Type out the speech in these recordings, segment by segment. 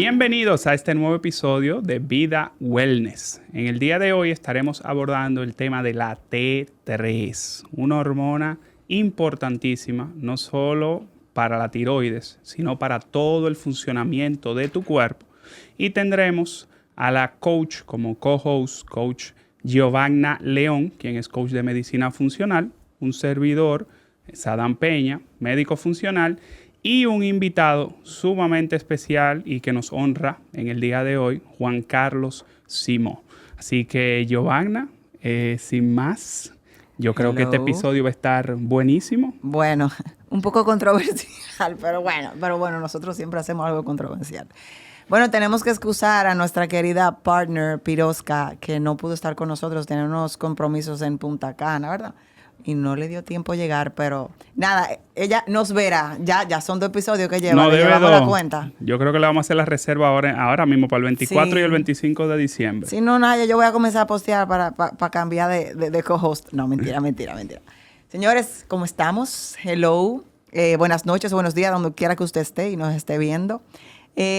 Bienvenidos a este nuevo episodio de Vida Wellness. En el día de hoy estaremos abordando el tema de la T3, una hormona importantísima, no solo para la tiroides, sino para todo el funcionamiento de tu cuerpo. Y tendremos a la coach como co-host, coach Giovanna León, quien es coach de medicina funcional, un servidor, Sadam Peña, médico funcional, y un invitado sumamente especial y que nos honra en el día de hoy, Juan Carlos Simó. Así que, Giovanna, sin más, yo creo que este episodio va a estar buenísimo. Bueno, un poco controversial, pero bueno, nosotros siempre hacemos algo controversial. Bueno, tenemos que excusar a nuestra querida partner Pirosca, que no pudo estar con nosotros, tiene unos compromisos en Punta Cana, ¿verdad? Y no le dio tiempo llegar, pero nada, ella nos verá. Ya son 2 episodios que lleva, No, le llevamos 2. la cuenta. Yo creo que le vamos a hacer la reserva ahora mismo para el 24 y el 25 de diciembre. Si no, nada, yo voy a comenzar a postear para cambiar de co-host. No, mentira. Señores, ¿cómo estamos? Hello. Buenas noches, buenos días, donde quiera que usted esté y nos esté viendo.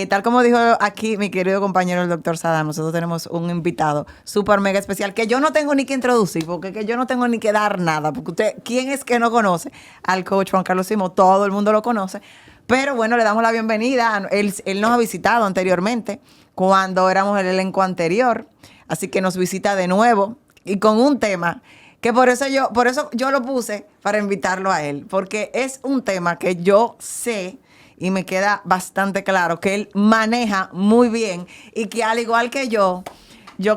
Tal como dijo aquí mi querido compañero el doctor Sadam, nosotros tenemos un invitado súper mega especial que yo no tengo ni que introducir, porque que yo no tengo ni que dar nada, porque usted, ¿quién es que no conoce al coach Juan Carlos Simó? Todo el mundo lo conoce, pero bueno, le damos la bienvenida. Él nos ha visitado anteriormente cuando éramos el elenco anterior, así que nos visita de nuevo y con un tema que por eso yo lo puse para invitarlo a él, porque es un tema que yo sé y me queda bastante claro que él maneja muy bien y que al igual que yo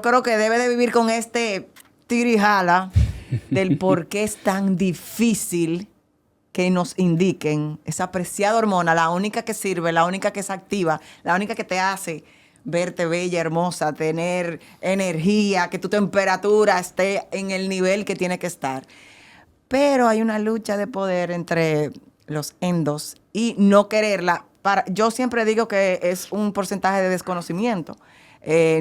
creo que debe de vivir con este tirijala del por qué es tan difícil que nos indiquen esa preciada hormona, la única que sirve, la única que es activa, la única que te hace verte bella, hermosa, tener energía, que tu temperatura esté en el nivel que tiene que estar. Pero hay una lucha de poder entre los endos y no quererla. Yo siempre digo que es un porcentaje de desconocimiento.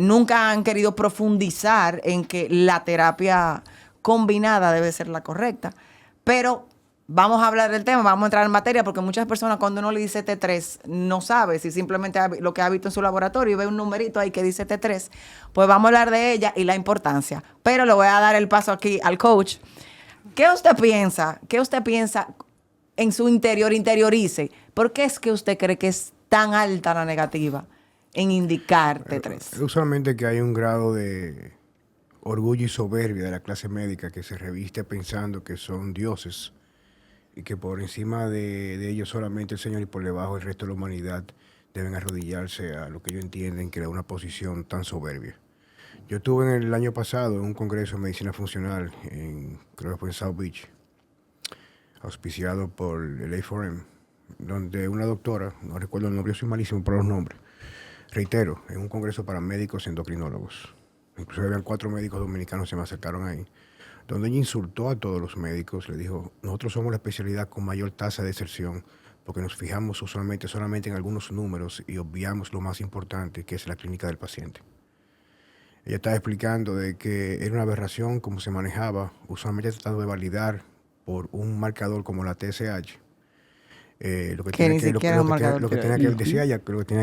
Nunca han querido profundizar en que la terapia combinada debe ser la correcta. Pero vamos a hablar del tema, vamos a entrar en materia, porque muchas personas cuando uno le dice T3 no sabe si simplemente lo que ha visto en su laboratorio y ve un numerito ahí que dice T3, pues vamos a hablar de ella y la importancia. Pero le voy a dar el paso aquí al coach. ¿Qué usted piensa? En su interiorice? ¿Por qué es que usted cree que es tan alta la negativa en indicar T3? Usualmente que hay un grado de orgullo y soberbia de la clase médica que se reviste pensando que son dioses y que por encima de ellos solamente el Señor y por debajo el resto de la humanidad deben arrodillarse a lo que ellos entienden que era una posición tan soberbia. Yo estuve en el año pasado en un congreso de medicina funcional, creo que fue en South Beach, auspiciado por el A4M, donde una doctora, no recuerdo el nombre, yo soy malísimo por los nombres, reitero, en un congreso para médicos endocrinólogos. Incluso habían 4 médicos dominicanos que se me acercaron ahí, donde ella insultó a todos los médicos, le dijo, nosotros somos la especialidad con mayor tasa de deserción, porque nos fijamos solamente en algunos números y obviamos lo más importante, que es la clínica del paciente. Ella estaba explicando de que era una aberración cómo se manejaba, usualmente tratando de validar por un marcador como la TSH. Lo que tenía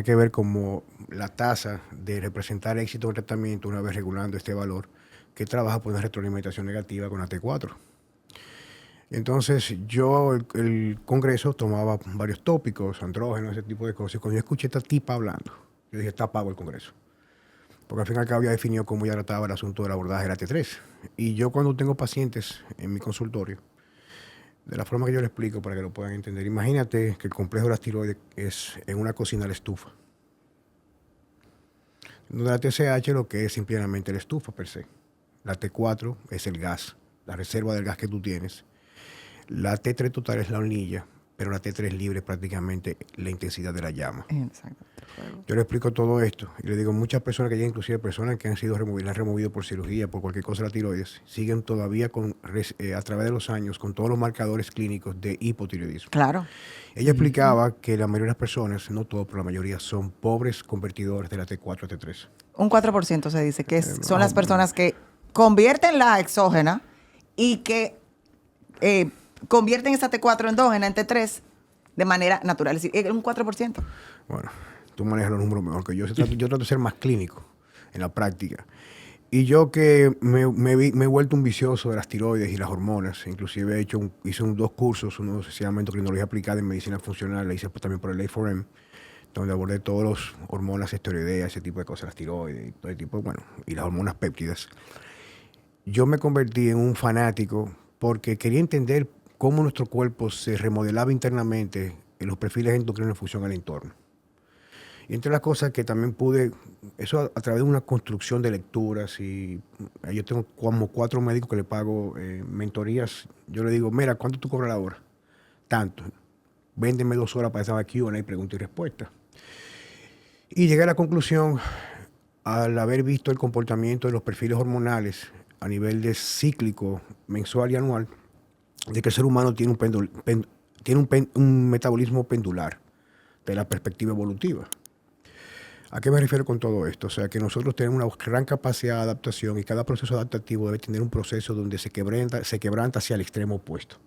que ver como la tasa de representar éxito del tratamiento una vez regulando este valor que trabaja por una retroalimentación negativa con la T4. Entonces el Congreso tomaba varios tópicos, andrógenos, ese tipo de cosas. Y cuando yo escuché a esta tipa hablando, yo dije, está pago el Congreso. Porque al fin y al cabo había definido cómo ya trataba el asunto del abordaje de la T3. Y yo cuando tengo pacientes en mi consultorio, de la forma que yo le explico para que lo puedan entender, imagínate que el complejo de las tiroides es en una cocina a la estufa. Donde la TSH lo que es simplemente la estufa per se. La T4 es el gas, la reserva del gas que tú tienes. La T3 total es la hornilla, pero la T3 libre es prácticamente la intensidad de la llama. Exacto. Yo le explico todo esto y le digo, muchas personas que ya inclusive personas que han sido removido por cirugía, por cualquier cosa de la tiroides, siguen todavía a través de los años con todos los marcadores clínicos de hipotiroidismo. Claro. Ella explicaba que la mayoría de las personas, no todos, pero la mayoría, son pobres convertidores de la T4 a T3. Un 4% se dice que son las personas que convierten la exógena y que convierten esa T4 endógena en T3 de manera natural. Es decir, es un 4%. Bueno, Tú manejas los números mejor que yo. Yo trato de ser más clínico en la práctica. Y yo que me he vuelto un vicioso de las tiroides y las hormonas. Inclusive hice 2 cursos, uno se llama Endocrinología Aplicada en Medicina Funcional, la hice también por el A4M, donde abordé todas las hormonas esteroideas, ese tipo de cosas, las tiroides y todo el tipo, bueno, y las hormonas péptidas. Yo me convertí en un fanático porque quería entender cómo nuestro cuerpo se remodelaba internamente en los perfiles endocrinos en función al entorno. Y entre las cosas que también pude, eso a través de una construcción de lecturas, y yo tengo como 4 médicos que le pago mentorías. Yo le digo, mira, ¿cuánto tú cobras la hora? Tanto. Véndeme 2 horas para esa Q&A, pregunta y respuesta. Y llegué a la conclusión, al haber visto el comportamiento de los perfiles hormonales a nivel de cíclico, mensual y anual, de que el ser humano tiene un metabolismo pendular de la perspectiva evolutiva. ¿A qué me refiero con todo esto? O sea, que nosotros tenemos una gran capacidad de adaptación y cada proceso adaptativo debe tener un proceso donde se quebranta hacia el extremo opuesto.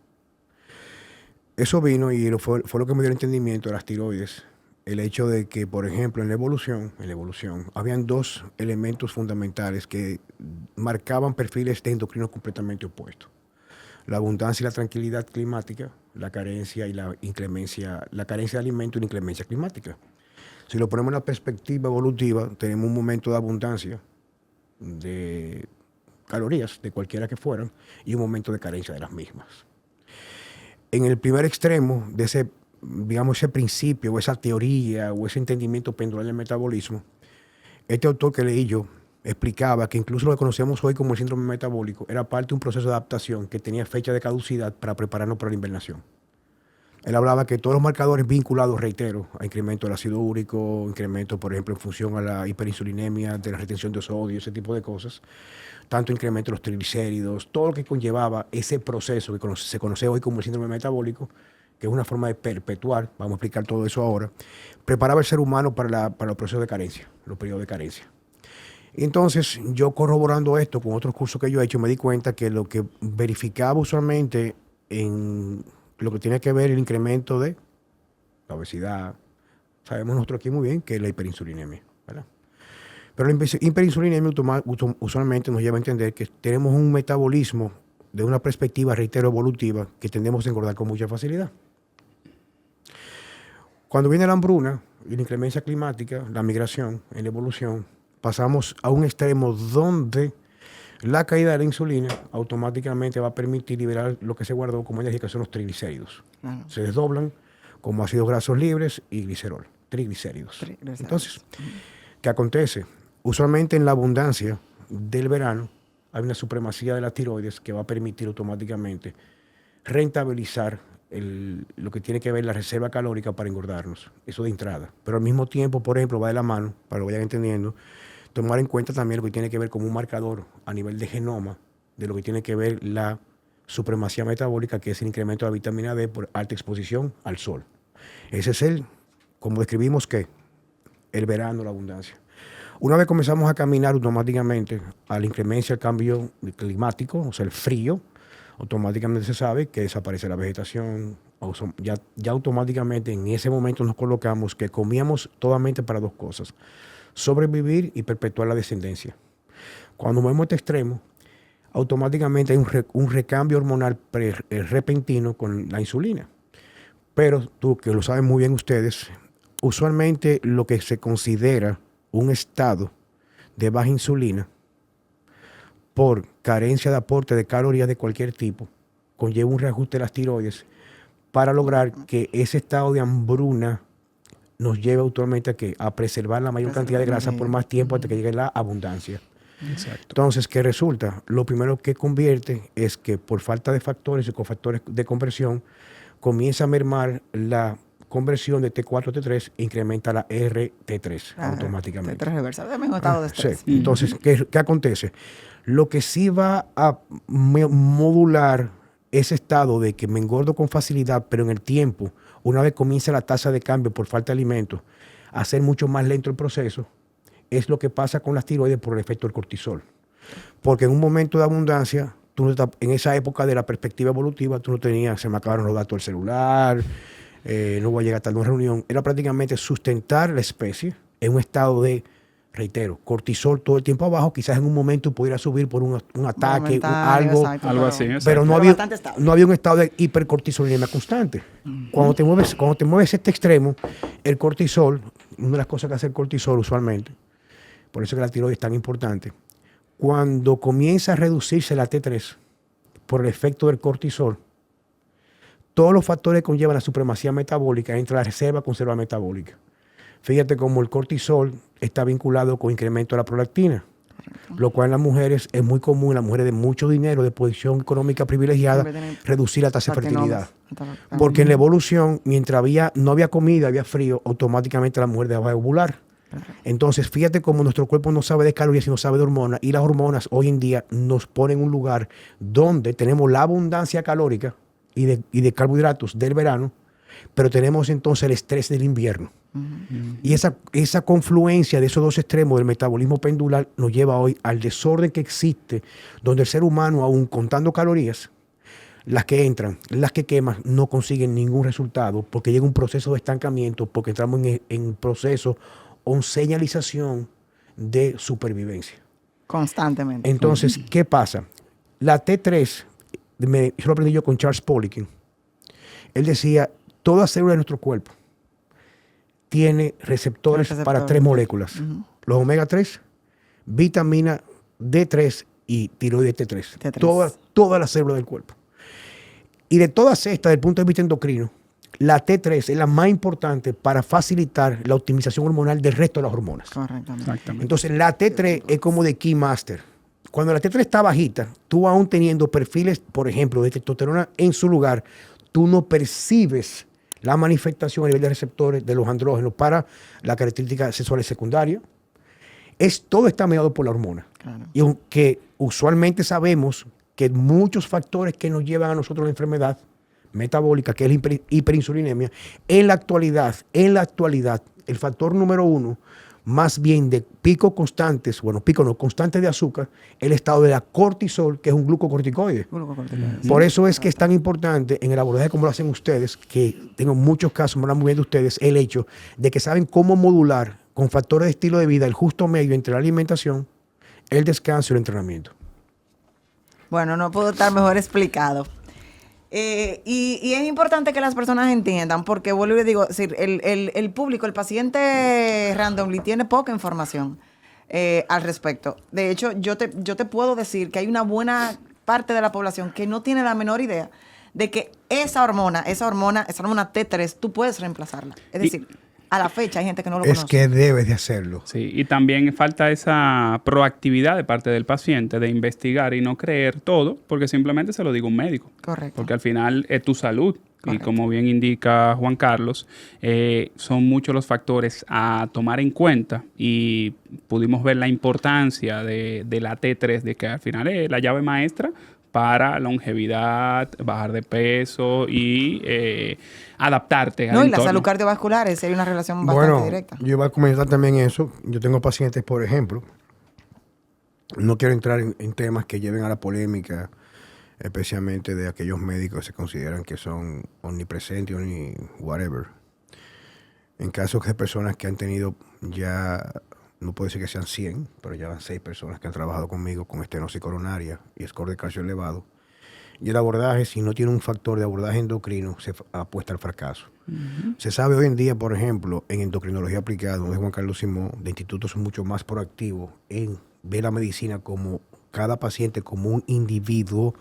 Eso vino y fue lo que me dio el entendimiento de las tiroides. El hecho de que, por ejemplo, en la evolución, habían 2 elementos fundamentales que marcaban perfiles de endocrinos completamente opuestos. La abundancia y la tranquilidad climática, la carencia y la inclemencia, la carencia de alimento y la inclemencia climática. Si lo ponemos en la perspectiva evolutiva, tenemos un momento de abundancia de calorías, de cualquiera que fueran, y un momento de carencia de las mismas. En el primer extremo de ese principio, o esa teoría, o ese entendimiento pendular del metabolismo, este autor que leí yo explicaba que incluso lo que conocemos hoy como el síndrome metabólico era parte de un proceso de adaptación que tenía fecha de caducidad para prepararnos para la invernación. Él hablaba que todos los marcadores vinculados, reitero, a incremento del ácido úrico, incremento, por ejemplo, en función a la hiperinsulinemia, de la retención de sodio, ese tipo de cosas, tanto incremento de los triglicéridos, todo lo que conllevaba ese proceso que se conoce hoy como el síndrome metabólico, que es una forma de perpetuar, vamos a explicar todo eso ahora, preparaba al ser humano para los procesos de carencia, los periodos de carencia. Entonces, yo corroborando esto con otros cursos que yo he hecho, me di cuenta que lo que verificaba usualmente en lo que tiene que ver el incremento de la obesidad, sabemos nosotros aquí muy bien que es la hiperinsulinemia, ¿verdad? Pero la hiperinsulinemia usualmente nos lleva a entender que tenemos un metabolismo de una perspectiva, reitero, evolutiva, que tendemos a engordar con mucha facilidad. Cuando viene la hambruna y la inclemencia climática, la migración en la evolución, pasamos a un extremo donde la caída de la insulina automáticamente va a permitir liberar lo que se guardó como energía, que son los triglicéridos. Se desdoblan como ácidos grasos libres y glicerol, triglicéridos. Entonces, ¿qué acontece? Usualmente en la abundancia del verano hay una supremacía de las tiroides que va a permitir automáticamente rentabilizar lo que tiene que ver la reserva calórica para engordarnos, eso de entrada. Pero al mismo tiempo, por ejemplo, va de la mano, para que lo vayan entendiendo, tomar en cuenta también lo que tiene que ver como un marcador a nivel de genoma de lo que tiene que ver la supremacía metabólica, que es el incremento de la vitamina D por alta exposición al sol. Ese es como describimos el verano, la abundancia. Una vez comenzamos a caminar automáticamente a la inclemencia, al cambio climático, o sea, el frío, automáticamente se sabe que desaparece la vegetación. Ya automáticamente en ese momento nos colocamos que comíamos totalmente para 2 cosas: sobrevivir y perpetuar la descendencia. Cuando vemos este extremo, automáticamente hay un recambio hormonal repentino con la insulina. Pero tú, que lo saben muy bien ustedes, usualmente lo que se considera un estado de baja insulina por carencia de aporte de calorías de cualquier tipo conlleva un reajuste de las tiroides para lograr que ese estado de hambruna nos lleve actualmente a preservar la mayor cantidad de grasa por más tiempo hasta que llegue la abundancia. Exacto. Entonces, ¿qué resulta? Lo primero que convierte es que por falta de factores y cofactores de conversión comienza a mermar la conversión de T4 a T3 e incrementa la RT3 automáticamente. T3 reversa, de mismo estado de estrés. Sí. Entonces, ¿qué acontece? Lo que sí va a modular ese estado de que me engordo con facilidad, pero en el tiempo, una vez comienza la tasa de cambio por falta de alimentos, a ser mucho más lento el proceso, es lo que pasa con las tiroides por el efecto del cortisol. Porque en un momento de abundancia, en esa época de la perspectiva evolutiva, tú no tenías, se me acabaron los datos del celular, no voy a llegar tarde a una reunión, era prácticamente sustentar la especie en un estado de, reitero, cortisol todo el tiempo abajo, quizás en un momento pudiera subir por un ataque, algo, exacto, algo así. Exacto. pero no Pero había, bastante estable. no había un estado de hipercortisolemia constante. Cuando te mueves a este extremo, el cortisol, una de las cosas que hace el cortisol usualmente, por eso que la tiroides es tan importante, cuando comienza a reducirse la T3 por el efecto del cortisol, todos los factores que conllevan la supremacía metabólica entre la reserva y conserva metabólica. Fíjate cómo el cortisol está vinculado con incremento de la prolactina, lo cual en las mujeres es muy común, en las mujeres de mucho dinero, de posición económica privilegiada, reducir la tasa de fertilidad. Porque en la evolución, mientras no había comida, había frío, automáticamente la mujer dejaba de ovular. Entonces, fíjate cómo nuestro cuerpo no sabe de calorías, sino sabe de hormonas, y las hormonas hoy en día nos ponen en un lugar donde tenemos la abundancia calórica y de carbohidratos del verano, pero tenemos entonces el estrés del invierno. Y esa confluencia de esos dos extremos del metabolismo pendular nos lleva hoy al desorden que existe, donde el ser humano, aún contando calorías, las que entran, las que queman, no consiguen ningún resultado, porque llega un proceso de estancamiento, porque entramos en un proceso o señalización de supervivencia. Constantemente. Entonces, ¿qué pasa? La T3, eso lo aprendí yo con Charles Poliquin. Él decía, toda célula de nuestro cuerpo tiene receptores para 3 moléculas. Los omega 3, vitamina D3 y tiroides T3. Todas las células del cuerpo. Y de todas estas, desde el punto de vista endocrino, la T3 es la más importante para facilitar la optimización hormonal del resto de las hormonas. Correctamente. Entonces, la T3 es como de key master. Cuando la T3 está bajita, tú aún teniendo perfiles, por ejemplo, de testosterona en su lugar, tú no percibes la manifestación a nivel de receptores de los andrógenos para la característica sexual secundaria. Todo está mediado por la hormona. Claro. Y aunque usualmente sabemos que muchos factores que nos llevan a nosotros la enfermedad metabólica, que es la hiperinsulinemia, en la actualidad, el factor número 1, más bien de picos constantes, constantes de azúcar, el estado de la cortisol, que es un glucocorticoide. Por eso es que es tan importante en el abordaje como lo hacen ustedes, que tengo muchos casos, me hablan muy bien de ustedes, el hecho de que saben cómo modular con factores de estilo de vida el justo medio entre la alimentación, el descanso y el entrenamiento. Bueno, no puedo estar mejor explicado. Y es importante que las personas entiendan, porque vuelvo y les digo, el público, el paciente randomly tiene poca información al respecto. De hecho, yo te puedo decir que hay una buena parte de la población que no tiene la menor idea de que esa hormona T3, tú puedes reemplazarla. Es decir, a la fecha hay gente que no lo conoce. Es que debes de hacerlo. Sí, y también falta esa proactividad de parte del paciente de investigar y no creer todo porque simplemente se lo diga un médico. Correcto. Porque al final es tu salud. Correcto. Y como bien indica Juan Carlos, son muchos los factores a tomar en cuenta y pudimos ver la importancia de la T3, de que al final es la llave maestra para longevidad, bajar de peso y adaptarte al No, y la entorno. salud cardiovascular, hay una relación bastante directa. Yo voy a comentar también eso. Yo tengo pacientes, por ejemplo, no quiero entrar en temas que lleven a la polémica, especialmente de aquellos médicos que se consideran que son omnipresentes, whatever. En casos de personas que han tenido ya, no puedo decir que sean 100, pero ya van 6 personas que han trabajado conmigo con estenosis coronaria y score de calcio elevado. Y el abordaje, si no tiene un factor de abordaje endocrino, se apuesta al fracaso. Se sabe hoy en día, por ejemplo, en endocrinología aplicada, donde Juan Carlos Simón, de institutos son mucho más proactivos en ver la medicina como cada paciente como un individuo,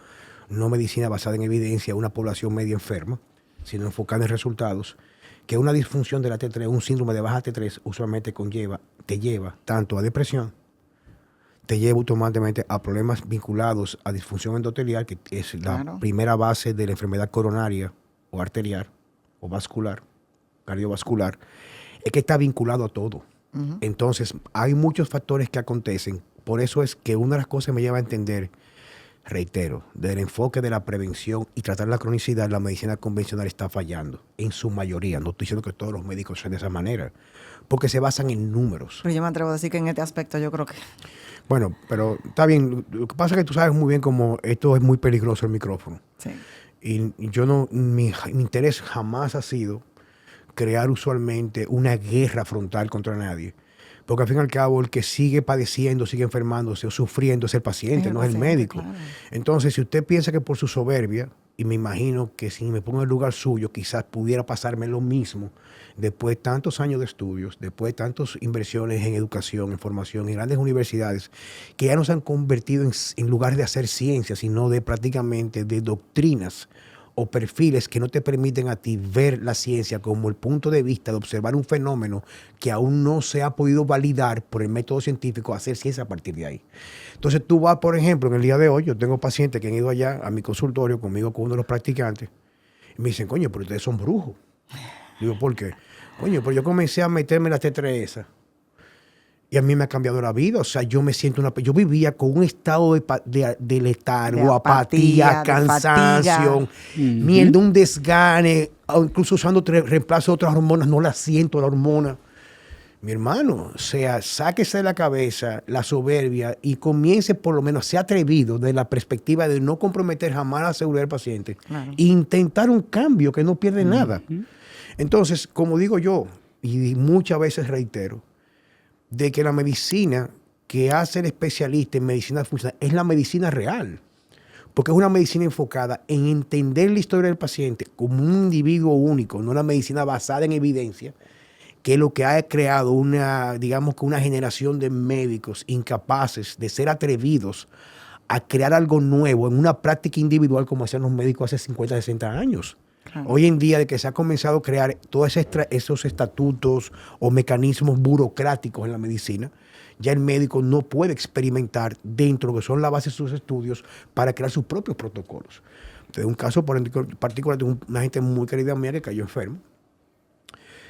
no medicina basada en evidencia, una población medio enferma, sino enfocada en resultados, que una disfunción de la T3, un síndrome de baja T3, usualmente te lleva tanto a depresión, te lleva automáticamente a problemas vinculados a disfunción endotelial, que es la primera base de la enfermedad coronaria o arterial o vascular, cardiovascular, es que está vinculado a todo. Entonces, hay muchos factores que acontecen. Por eso es que una de las cosas que me lleva a entender, reitero, del enfoque de la prevención y tratar la cronicidad, la medicina convencional está fallando en su mayoría. No estoy diciendo que todos los médicos sean de esa manera, porque se basan en números. Pero yo me atrevo a decir que en este aspecto yo creo que... Bueno, pero está bien. Lo que pasa es que tú sabes muy bien cómo esto es muy peligroso el micrófono. Sí. Y yo no, mi interés jamás ha sido crear usualmente una guerra frontal contra nadie. Porque al fin y al cabo el que sigue padeciendo, sigue enfermándose o sufriendo es el paciente, no es el médico. Claro. Entonces, si usted piensa que por su soberbia, y me imagino que si me pongo en el lugar suyo, quizás pudiera pasarme lo mismo, después de tantos años de estudios, después de tantas inversiones en educación, en formación, en grandes universidades, que ya no se han convertido en lugares de hacer ciencia, sino de prácticamente de doctrinas o perfiles que no te permiten a ti ver la ciencia como el punto de vista de observar un fenómeno que aún no se ha podido validar por el método científico, hacer ciencia a partir de ahí. Entonces tú vas, por ejemplo, en el día de hoy, yo tengo pacientes que han ido allá a mi consultorio conmigo con uno de los practicantes y me dicen, coño, pero ustedes son brujos. Digo, ¿por qué? Coño, pues yo comencé a meterme en la T3 esa. Y a mí me ha cambiado la vida. O sea, yo me siento yo vivía con un estado de letargo, apatía, cansancio, mierda, un desgane, o incluso usando reemplazo de otras hormonas, no la siento la hormona. Mi hermano, o sea, sáquese de la cabeza la soberbia y comience por lo menos, sea atrevido desde la perspectiva de no comprometer jamás la seguridad del paciente. Claro. E intentar un cambio que no pierde nada. Entonces, como digo yo, y muchas veces reitero, de que la medicina que hace el especialista en medicina funcional es la medicina real. Porque es una medicina enfocada en entender la historia del paciente como un individuo único, no una medicina basada en evidencia, que es lo que ha creado digamos que una generación de médicos incapaces de ser atrevidos a crear algo nuevo en una práctica individual como hacían los médicos hace 50, 60 años. Claro. Hoy en día, de que se ha comenzado a crear todos esos estatutos o mecanismos burocráticos en la medicina, ya el médico no puede experimentar dentro de lo que son la base de sus estudios para crear sus propios protocolos. Entonces, un caso particular de una gente muy querida mía que cayó enfermo.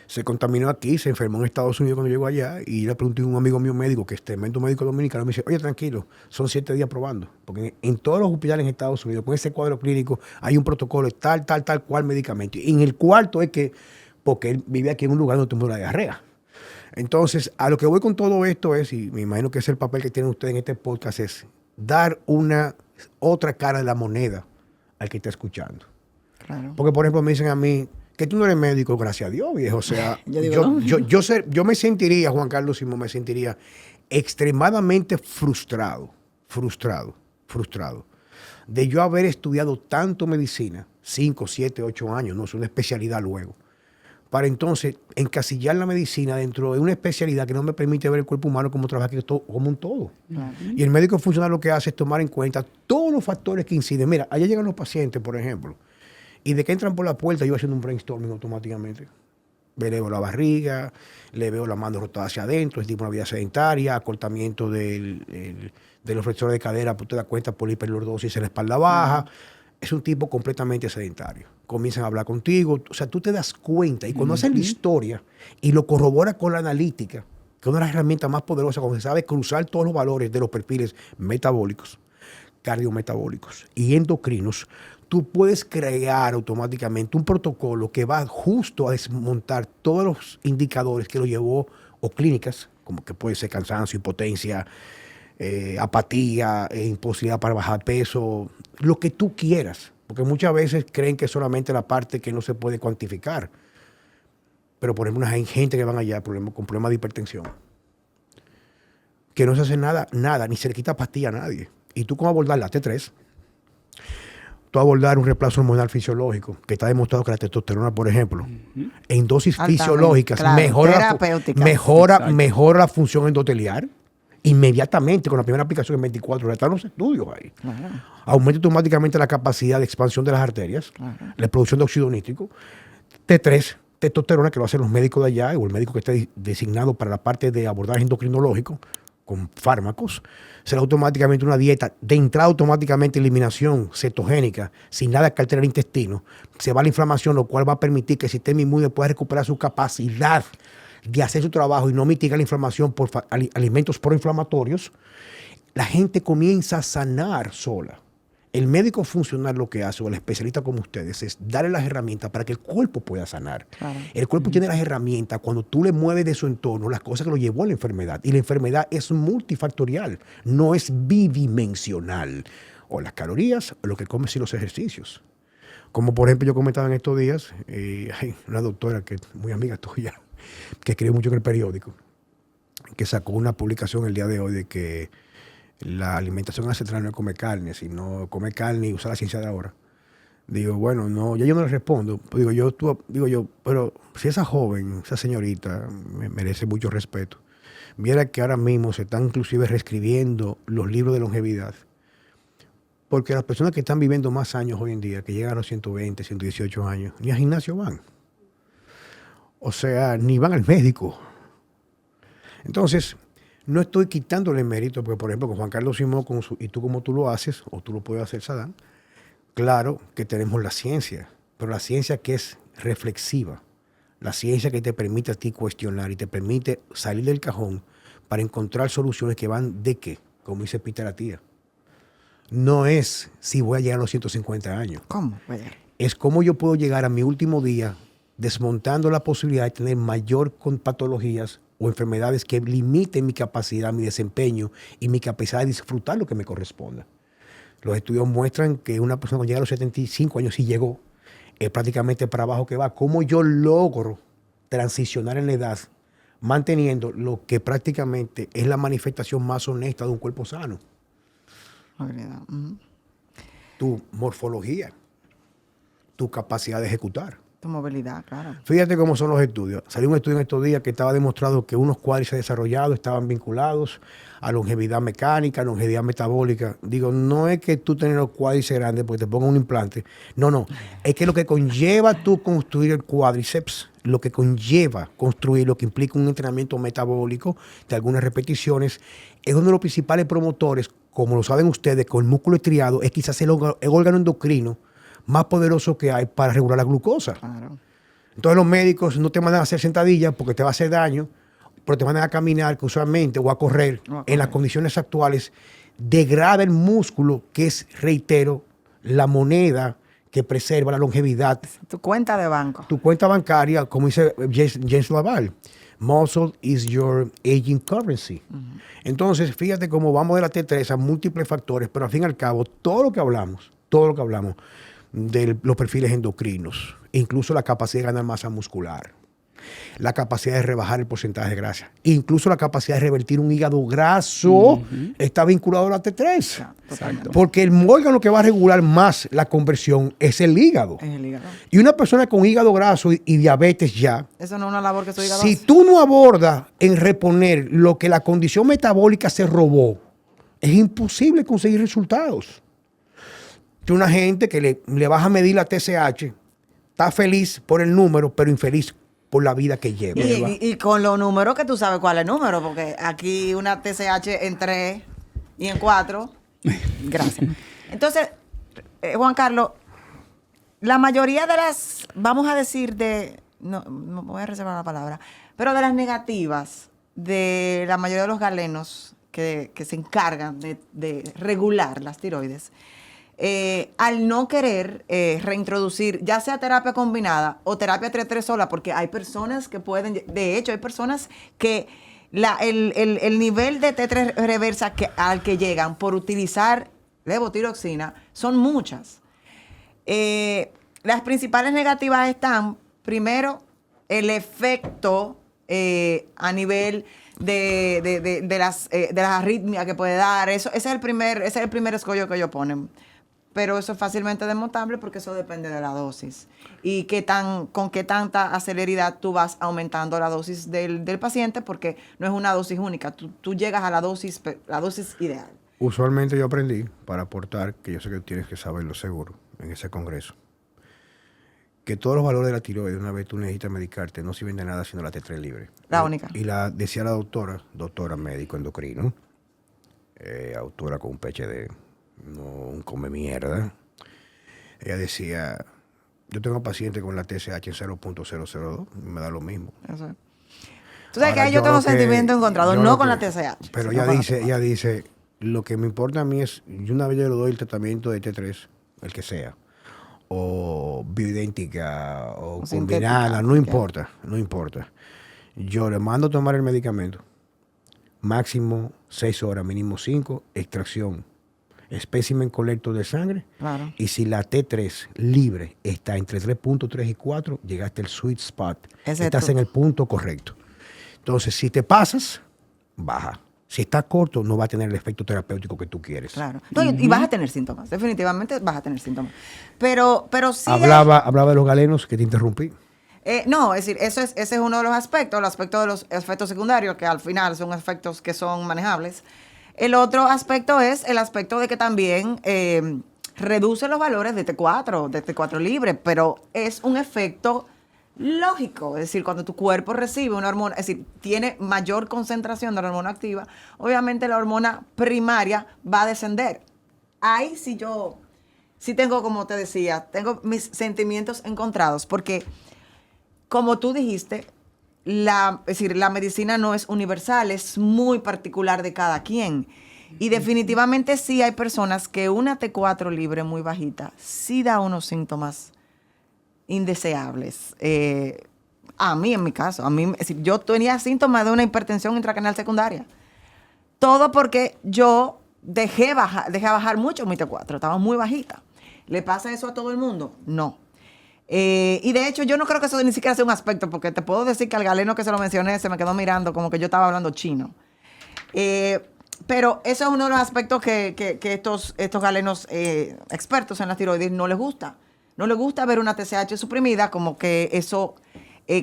Se contaminó aquí, se enfermó en Estados Unidos cuando llegó allá y le pregunté a un amigo mío médico, que es tremendo médico dominicano, me dice, oye, tranquilo, son 7 días probando, porque en todos los hospitales en Estados Unidos, con ese cuadro clínico, hay un protocolo de tal cual medicamento. Y en el cuarto es que, porque él vive aquí en un lugar donde tuvo una diarrea. Entonces, a lo que voy con todo esto es, y me imagino que es el papel que tienen ustedes en este podcast, es dar una otra cara de la moneda al que está escuchando. Claro. Porque, por ejemplo, me dicen a mí, que tú no eres médico, gracias a Dios, viejo. O sea, yo me sentiría, Juan Carlos Simón, me sentiría extremadamente frustrado, de yo haber estudiado tanto medicina, 5, 7, 8 años, no es una especialidad luego, para entonces encasillar la medicina dentro de una especialidad que no me permite ver el cuerpo humano como trabaja como un todo. Y el médico funcional lo que hace es tomar en cuenta todos los factores que inciden. Mira, allá llegan los pacientes, por ejemplo, y de que entran por la puerta, yo haciendo un brainstorming automáticamente. Le veo la barriga, le veo la mano rotada hacia adentro, es tipo una vida sedentaria, acortamiento de los flexores de cadera, pues te das cuenta por hiperlordosis en la espalda baja. Es un tipo completamente sedentario. Comienzan a hablar contigo, o sea, tú te das cuenta. Y cuando hacen la historia y lo corrobora con la analítica, que es una de las herramientas más poderosas, cuando se sabe cruzar todos los valores de los perfiles metabólicos, cardiometabólicos y endocrinos, tú puedes crear automáticamente un protocolo que va justo a desmontar todos los indicadores que lo llevó, o clínicas, como que puede ser cansancio, impotencia, apatía, imposibilidad para bajar peso, lo que tú quieras. Porque muchas veces creen que es solamente la parte que no se puede cuantificar. Pero, por ejemplo, hay gente que van allá con problemas de hipertensión, que no se hace nada, ni se le quita pastilla a nadie. Y tú, ¿cómo abordar la T3? Tú abordar un reemplazo hormonal fisiológico, que está demostrado que la testosterona, por ejemplo, en dosis fisiológicas, claro, mejora la función endotelial inmediatamente con la primera aplicación en 24 horas. Están los estudios ahí. Claro. Aumenta automáticamente la capacidad de expansión de las arterias, la producción de óxido nítrico. T3, testosterona, que lo hacen los médicos de allá, o el médico que esté designado para la parte de abordaje endocrinológico, con fármacos, será automáticamente una dieta, de entrada automáticamente eliminación cetogénica, sin nada que alterar el intestino. Se va la inflamación, lo cual va a permitir que el sistema inmune pueda recuperar su capacidad de hacer su trabajo y no mitigar la inflamación por alimentos proinflamatorios. La gente comienza a sanar sola. El médico funcional lo que hace, o el especialista como ustedes, es darle las herramientas para que el cuerpo pueda sanar. Claro. El cuerpo tiene las herramientas cuando tú le mueves de su entorno las cosas que lo llevó a la enfermedad. Y la enfermedad es multifactorial, no es bidimensional. O las calorías, o lo que comes y los ejercicios. Como por ejemplo yo comentaba en estos días, hay una doctora que es muy amiga tuya, que escribe mucho en el periódico, que sacó una publicación el día de hoy de que la alimentación ancestral no es comer carne, sino comer carne y usar la ciencia de ahora. Digo, bueno, no, ya yo no le respondo. Digo yo, pero si esa joven, esa señorita, merece mucho respeto, viera que ahora mismo se están inclusive reescribiendo los libros de longevidad. Porque las personas que están viviendo más años hoy en día, que llegan a los 120, 118 años, ni al gimnasio van. O sea, ni van al médico. Entonces, no estoy quitándole mérito, porque por ejemplo con Juan Carlos Simón y tú como tú lo haces, o tú lo puedes hacer, Sadán, claro que tenemos la ciencia, pero la ciencia que es reflexiva, la ciencia que te permite a ti cuestionar y te permite salir del cajón para encontrar soluciones que van de qué, como dice Peter Attia. No es si voy a llegar a los 150 años. ¿Cómo? Vaya. Es cómo yo puedo llegar a mi último día desmontando la posibilidad de tener mayor con patologías o enfermedades que limiten mi capacidad, mi desempeño y mi capacidad de disfrutar lo que me corresponda. Los estudios muestran que una persona cuando llega a los 75 años, si llegó, es prácticamente para abajo que va. ¿Cómo yo logro transicionar en la edad manteniendo lo que prácticamente es la manifestación más honesta de un cuerpo sano? Tu morfología, tu capacidad de ejecutar. Tu movilidad, claro. Fíjate cómo son los estudios. Salió un estudio en estos días que estaba demostrado que unos cuádriceps desarrollados estaban vinculados a longevidad mecánica, longevidad metabólica. Digo, no es que tú tengas los cuádriceps grandes porque te pongan un implante. No. Es que lo que conlleva tú construir el cuádriceps, lo que conlleva construir, lo que implica un entrenamiento metabólico de algunas repeticiones, es uno de los principales promotores, como lo saben ustedes, con el músculo estriado, es quizás el órgano endocrino más poderoso que hay para regular la glucosa. Claro. Entonces los médicos no te mandan a hacer sentadillas porque te va a hacer daño, pero te mandan a caminar que usualmente o a correr. En las condiciones actuales degrada el músculo, que es, reitero, la moneda que preserva la longevidad. Tu cuenta de banco. Tu cuenta bancaria, como dice James Laval, muscle is your aging currency. Entonces, fíjate cómo vamos de la T3 a múltiples factores, pero al fin y al cabo, todo lo que hablamos de los perfiles endocrinos, incluso la capacidad de ganar masa muscular, la capacidad de rebajar el porcentaje de grasa, incluso la capacidad de revertir un hígado graso, está vinculado a la T3. Exacto. Porque el órgano que va a regular más la conversión es el hígado. Es el hígado. Y una persona con hígado graso y diabetes ya, Eso no es una labor que su hígado si hace. tú no abordas en reponer lo que la condición metabólica se robó, es imposible conseguir resultados. Una gente que le vas a medir la TSH, está feliz por el número, pero infeliz por la vida que lleva. Y con los números que tú sabes cuál es el número, porque aquí una TSH en 3 y en 4. Gracias. Entonces, Juan Carlos, la mayoría de las, vamos a decir no voy a reservar la palabra, pero de las negativas de la mayoría de los galenos que se encargan de regular las tiroides, al no querer reintroducir ya sea terapia combinada o terapia T3 sola, porque hay personas que pueden, de hecho hay personas que el nivel de T3 reversa al que llegan por utilizar levotiroxina son muchas. Las principales negativas están, primero, el efecto a nivel de las arritmias que puede dar. Ese es el primer escollo que ellos ponen. Pero eso es fácilmente desmontable porque eso depende de la dosis. Y con qué tanta celeridad tú vas aumentando la dosis del paciente, porque no es una dosis única. Tú llegas a la dosis ideal. Usualmente yo aprendí, para aportar, que yo sé que tienes que saberlo seguro, en ese congreso, que todos los valores de la tiroides, una vez tú necesitas medicarte, no sirven de nada sino la T3 libre. La única. Y decía la doctora médico endocrino, autora con un PhD, no un come mierda. Ella decía, yo tengo pacientes con la TSH en 0.002, me da lo mismo. Eso es. Tú sabes que ahí yo tengo sentimientos encontrados, no con la TSH. Pero ella dice, lo que me importa a mí es, yo una vez yo le doy el tratamiento de T3, el que sea, o bioidéntica, o combinada, no importa. Yo le mando a tomar el medicamento, máximo 6 horas, mínimo 5, extracción. espécimen colecto de sangre. Claro. Y si la T3 libre está entre 3.3 y 4, llegaste al sweet spot. Estás en el punto correcto. Entonces, si te pasas, baja. Si está corto, no va a tener el efecto terapéutico que tú quieres. Claro. No, y vas a tener síntomas. Definitivamente vas a tener síntomas. Pero sí. Hablaba de los galenos, que te interrumpí. No, es decir, ese es uno de los aspectos, el aspecto de los efectos secundarios, que al final son efectos que son manejables. El otro aspecto es el aspecto de que también reduce los valores de T4 libre, pero es un efecto lógico. Es decir, cuando tu cuerpo recibe una hormona, es decir, tiene mayor concentración de la hormona activa, obviamente la hormona primaria va a descender. Ahí sí tengo, como te decía, tengo mis sentimientos encontrados, porque como tú dijiste, es decir, la medicina no es universal, es muy particular de cada quien. Y definitivamente sí hay personas que una T4 libre muy bajita sí da unos síntomas indeseables. A mí, en mi caso, es decir, yo tenía síntomas de una hipertensión intracranial secundaria. Todo porque yo dejé bajar mucho mi T4, estaba muy bajita. ¿Le pasa eso a todo el mundo? No. Y de hecho yo no creo que eso ni siquiera sea un aspecto, porque te puedo decir que al galeno que se lo mencioné se me quedó mirando como que yo estaba hablando chino. Pero eso es uno de los aspectos que estos galenos expertos en la tiroides no les gusta. No les gusta ver una TSH suprimida, como que eso,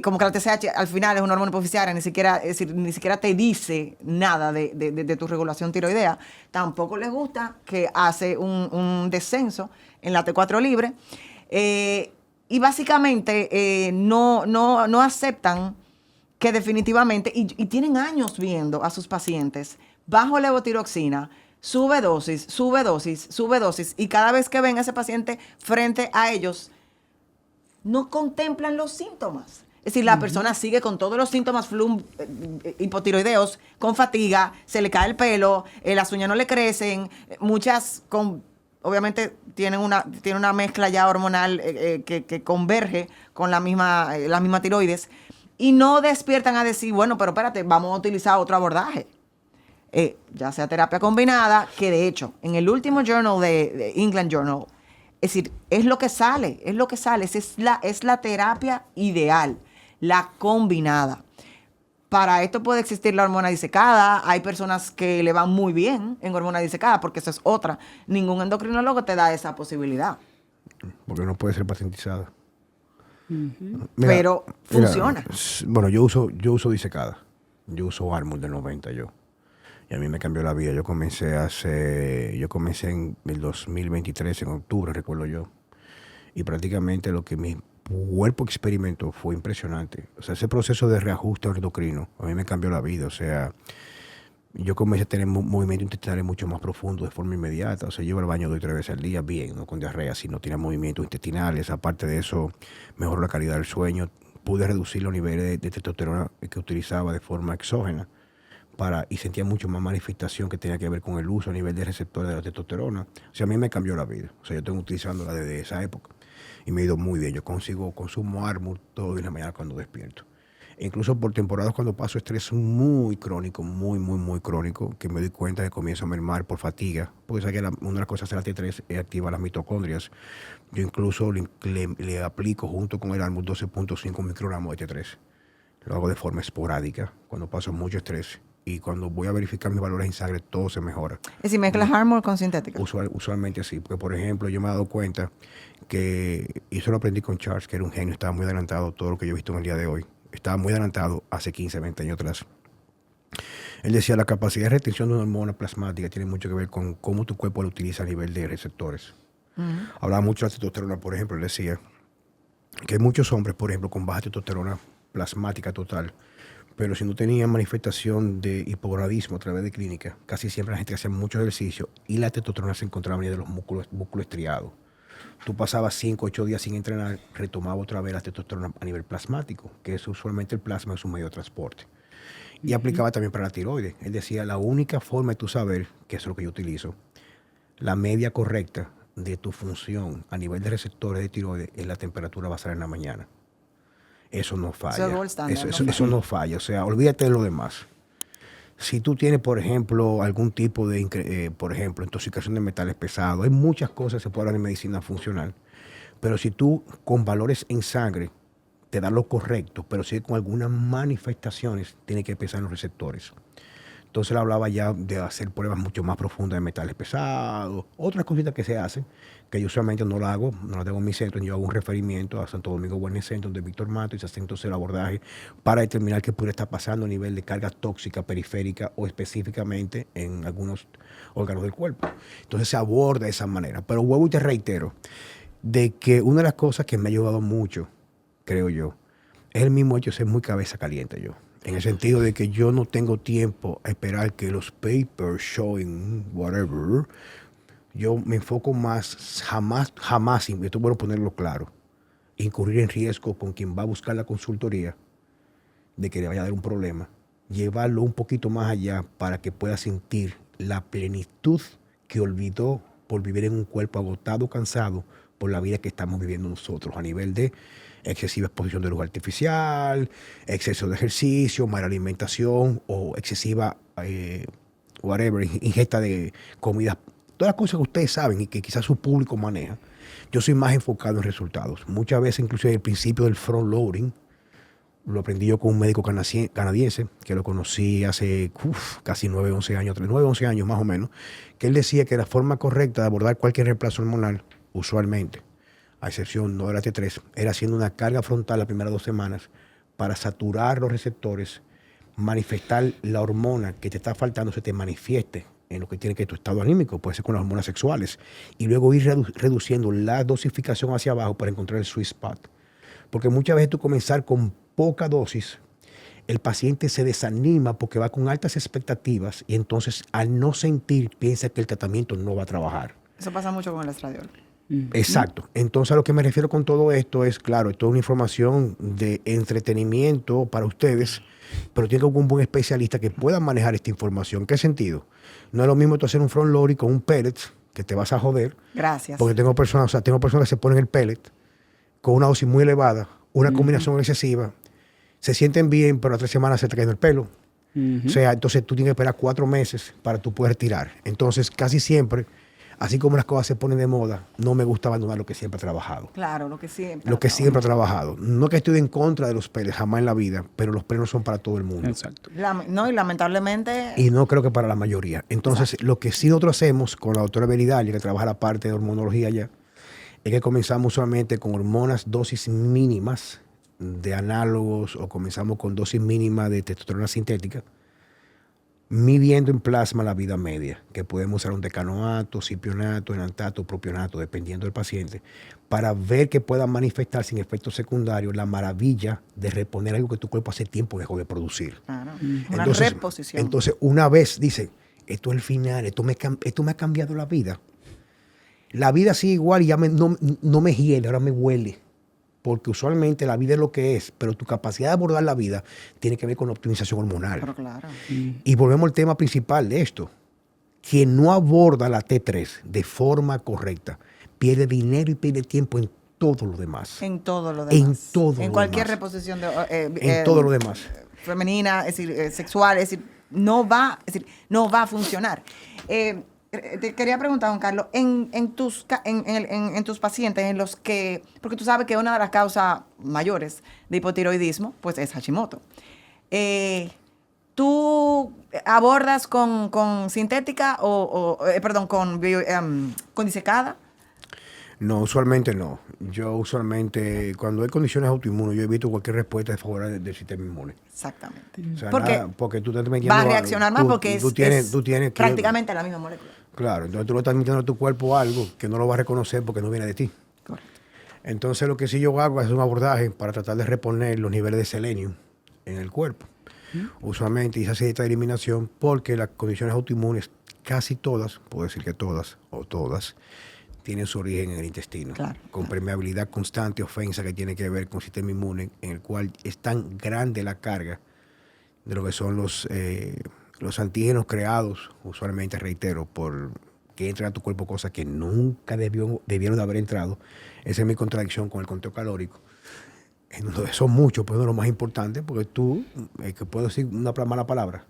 como que la TSH al final es una hormona hipoficiaria, ni siquiera te dice nada de tu regulación tiroidea. Tampoco les gusta que hace un descenso en la T4 libre. Y básicamente no aceptan que definitivamente, y tienen años viendo a sus pacientes bajo levotiroxina, sube dosis, y cada vez que ven a ese paciente frente a ellos, no contemplan los síntomas. Es decir, la persona sigue con todos los síntomas hipotiroideos, con fatiga, se le cae el pelo, las uñas no le crecen, muchas obviamente tiene una mezcla ya hormonal que converge con la misma tiroides, y no despiertan a decir, bueno, pero espérate, vamos a utilizar otro abordaje. Ya sea terapia combinada, que de hecho, en el último journal de England Journal, es decir, es lo que sale, es la terapia ideal, la combinada. Para esto puede existir la hormona disecada. Hay personas que le van muy bien en hormona disecada, porque eso es otra. Ningún endocrinólogo te da esa posibilidad. Porque no puede ser pacientizada. Mira, pero funciona. Bueno, yo uso disecada. Yo uso Armour del 90 yo. Y a mí me cambió la vida. Yo comencé en el 2023, en octubre, recuerdo yo. Y prácticamente lo que mi cuerpo experimentó fue impresionante. O sea, ese proceso de reajuste endocrino a mí me cambió la vida. O sea, yo comencé a tener movimiento intestinal mucho más profundo de forma inmediata. O sea, yo iba al baño 2 o 3 veces al día, bien, no con diarrea, sino tenía movimientos intestinales. Aparte de eso, mejoró la calidad del sueño. Pude reducir los niveles de testosterona que utilizaba de forma exógena. Y sentía mucho más manifestación que tenía que ver con el uso a nivel de receptores de la testosterona. O sea, a mí me cambió la vida. O sea, yo tengo utilizándola desde esa época y me ha ido muy bien. Yo consumo Armour todo en la mañana cuando despierto. E incluso por temporadas cuando paso estrés muy crónico, muy crónico, que me doy cuenta que comienzo a mermar por fatiga, porque sabes que una de las cosas de la T3 es activar las mitocondrias. Yo incluso le aplico junto con el Armour 12.5 microgramos de T3. Lo hago de forma esporádica cuando paso mucho estrés. Y cuando voy a verificar mis valores en sangre, todo se mejora. ¿Es decir, mezclas Armour con sintética? Usualmente sí, porque por ejemplo yo me he dado cuenta que, y eso lo aprendí con Charles, que era un genio, estaba muy adelantado a todo lo que yo he visto en el día de hoy. Estaba muy adelantado hace 15, 20 años atrás. Él decía, la capacidad de retención de una hormona plasmática tiene mucho que ver con cómo tu cuerpo la utiliza a nivel de receptores. Hablaba mucho de la testosterona, por ejemplo. Él decía que hay muchos hombres, por ejemplo, con baja testosterona plasmática total, pero si no tenían manifestación de hipogonadismo a través de clínica, casi siempre la gente hacía mucho ejercicio y la testosterona se encontraba en de los músculos estriados. Tú pasabas 5 o 8 días sin entrenar, retomaba otra vez la testosterona a nivel plasmático, que es usualmente el plasma es un medio de transporte. Y aplicaba también para la tiroides. Él decía, la única forma de tú saber, que es lo que yo utilizo, la media correcta de tu función a nivel de receptores de tiroides es la temperatura basal en la mañana. Eso no falla. Eso no falla. O sea, olvídate de lo demás. Si tú tienes, por ejemplo, algún tipo de, por ejemplo, intoxicación de metales pesados, hay muchas cosas que se pueden hablar en medicina funcional. Pero si tú con valores en sangre te da lo correcto, pero si con algunas manifestaciones, tiene que pesar los receptores. Entonces él hablaba ya de hacer pruebas mucho más profundas de metales pesados, otras cositas que se hacen, que yo usualmente no las hago, no las tengo en mi centro. Yo hago un referimiento a Santo Domingo Wellness Center de Víctor Mato y se hace entonces el abordaje para determinar qué puede estar pasando a nivel de carga tóxica periférica o específicamente en algunos órganos del cuerpo. Entonces se aborda de esa manera. Pero vuelvo y te reitero de que una de las cosas que me ha ayudado mucho, creo yo, es el mismo hecho de ser muy cabeza caliente yo. En el sentido de que yo no tengo tiempo a esperar que los papers showing whatever. Yo me enfoco más, jamás, y esto es bueno ponerlo claro, incurrir en riesgo con quien va a buscar la consultoría de que le vaya a dar un problema. Llevarlo un poquito más allá para que pueda sentir la plenitud que olvidó por vivir en un cuerpo agotado, cansado, por la vida que estamos viviendo nosotros a nivel de excesiva exposición de luz artificial, exceso de ejercicio, mala alimentación o excesiva ingesta de comida. Todas las cosas que ustedes saben y que quizás su público maneja. Yo soy más enfocado en resultados. Muchas veces, incluso el principio del front loading, lo aprendí yo con un médico canadiense, que lo conocí hace casi 9, 11 años más o menos, que él decía que la forma correcta de abordar cualquier reemplazo hormonal, usualmente, a excepción no de la T3, era haciendo una carga frontal las primeras 2 semanas para saturar los receptores, manifestar la hormona que te está faltando, se te manifieste en lo que tiene que tu estado anímico, puede ser con las hormonas sexuales, y luego ir reduciendo la dosificación hacia abajo para encontrar el sweet spot. Porque muchas veces tú comenzar con poca dosis, el paciente se desanima porque va con altas expectativas y entonces al no sentir piensa que el tratamiento no va a trabajar. Eso pasa mucho con el estradiol. Exacto. Entonces a lo que me refiero con todo esto es, claro, toda una información de entretenimiento para ustedes, pero tiene que haber un buen especialista que pueda manejar esta información. ¿En qué sentido? No es lo mismo tú hacer un front loading con un pellet, que te vas a joder. Gracias. Porque tengo personas que se ponen el pellet con una dosis muy elevada, una combinación excesiva, se sienten bien, pero a 3 semanas se te cae el pelo. O sea, entonces tú tienes que esperar 4 meses para tú poder tirar. Entonces, casi siempre, así como las cosas se ponen de moda, no me gusta abandonar lo que siempre he trabajado. Claro, lo que siempre. Lo que siempre he trabajado. No que estoy en contra de los pellets, jamás en la vida, pero los pellets no son para todo el mundo. Exacto. No, y lamentablemente. Y no creo que para la mayoría. Entonces, lo que sí nosotros hacemos con la doctora Belidalia, que trabaja la parte de hormonología allá, es que comenzamos solamente con hormonas, dosis mínimas de análogos, o comenzamos con dosis mínimas de testosterona sintética, midiendo en plasma la vida media, que podemos usar un decanoato, cipionato, enantato, propionato, dependiendo del paciente, para ver que pueda manifestar sin efectos secundarios la maravilla de reponer algo que tu cuerpo hace tiempo dejó de producir. Claro. Una reposición. Entonces, una vez dice, esto es el final, esto me ha cambiado la vida. La vida sigue igual y ya no me hiele, ahora me huele. Porque usualmente la vida es lo que es, pero tu capacidad de abordar la vida tiene que ver con la optimización hormonal. Pero claro. Y volvemos al tema principal de esto. Quien no aborda la T3 de forma correcta pierde dinero y pierde tiempo en todo lo demás. En todo lo demás. En todo lo En cualquier demás. reposición En todo lo demás. Femenina, es decir, sexual, es decir, no va a funcionar. Te quería preguntar, Juan Carlos, en tus pacientes, en los que, porque tú sabes que una de las causas mayores de hipotiroidismo, pues es Hashimoto. ¿Tú abordas con sintética con disecada? No, usualmente no. Yo usualmente, cuando hay condiciones autoinmunes, yo evito cualquier respuesta desfavorable del sistema inmune. Exactamente. O sea, porque porque tú estás metiendo va a reaccionar más porque tú tienes prácticamente la misma molécula. Claro, entonces tú le estás metiendo a tu cuerpo algo que no lo va a reconocer porque no viene de ti. Correcto. Entonces lo que sí yo hago es un abordaje para tratar de reponer los niveles de selenio en el cuerpo. Usualmente se hace esta eliminación porque las condiciones autoinmunes, casi todas, puedo decir que todas o todas, tienen su origen en el intestino, con permeabilidad constante, ofensa que tiene que ver con el sistema inmune, en el cual es tan grande la carga de lo que son los antígenos creados, usualmente, reitero, por que entran a tu cuerpo cosas que nunca debieron de haber entrado. Esa es mi contradicción con el conteo calórico. Son muchos, pero uno de los más importantes, porque tú, que puedo decir una mala palabra.